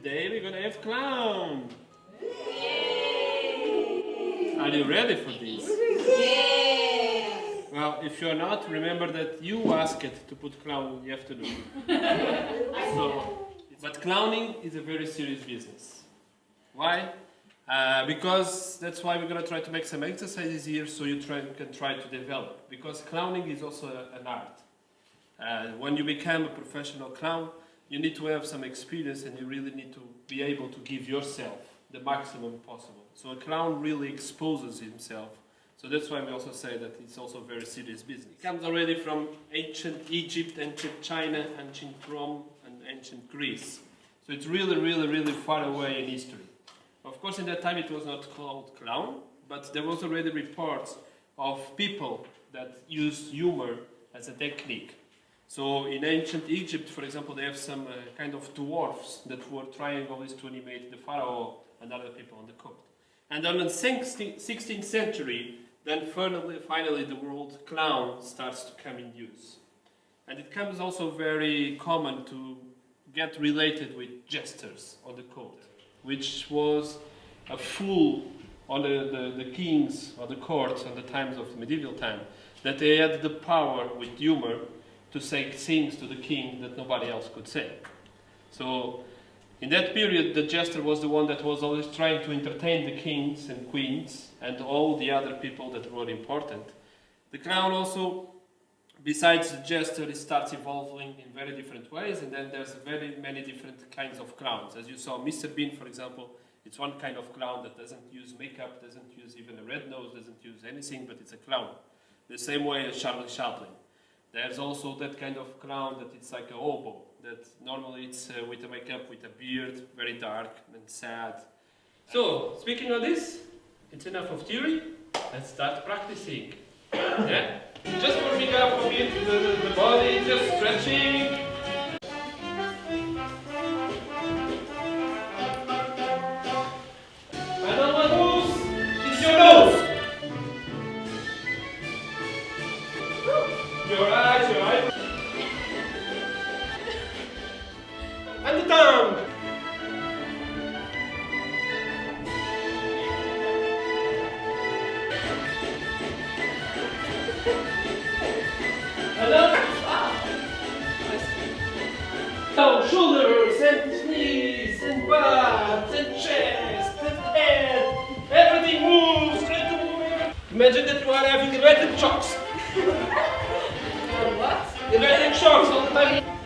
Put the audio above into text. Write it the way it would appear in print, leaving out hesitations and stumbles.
Today we're gonna have clown. Are you ready for this? Yeah. Well, if you're not, remember that you asked it to put clown in the afternoon. But clowning is a very serious business. Why? Because that's why we're going to try to make some exercises here so you can try to develop. Because clowning is also an art. When you become a professional clown, you need to have some experience and you really need to be able to give yourself the maximum possible. So a clown really exposes himself. So that's why we also say that it's also a very serious business. It comes already from ancient Egypt, ancient China, ancient Rome, and ancient Greece. So it's really far away in history. Of course, in that time it was not called clown, but there was already reports of people that used humor as a technique. So in ancient Egypt, for example, they have some kind of dwarfs that were trying always to animate the pharaoh and other people on the court. And then in the 16th century, then finally the word clown starts to come in use. And it comes also very common to get related with jesters on the court, which was a fool on the kings or the courts on the times of the medieval time, that they had the power with humor to say things to the king that nobody else could say. So in that period, the jester was the one that was always trying to entertain the kings and queens and all the other people that were important. The clown also, besides the jester, it starts evolving in very different ways, and then there's very many different kinds of clowns. As you saw, Mr. Bean, for example, it's one kind of clown that doesn't use makeup, doesn't use even a red nose, doesn't use anything, but it's a clown. The same way as Charlie Chaplin. There's also that kind of clown that it's like a hobo, that normally it's with a makeup, with a beard, very dark and sad. So, speaking of this, it's enough of theory, let's start practicing. Yeah? Just warming up a bit the body, just stretching. Another nose is your nose. Your eyes, your eyes. And the tongue. Now, shoulders and knees and butts and chest and head. Everything moves. Try to move. Imagine that you are having electric shocks. What? Electric shocks all the time.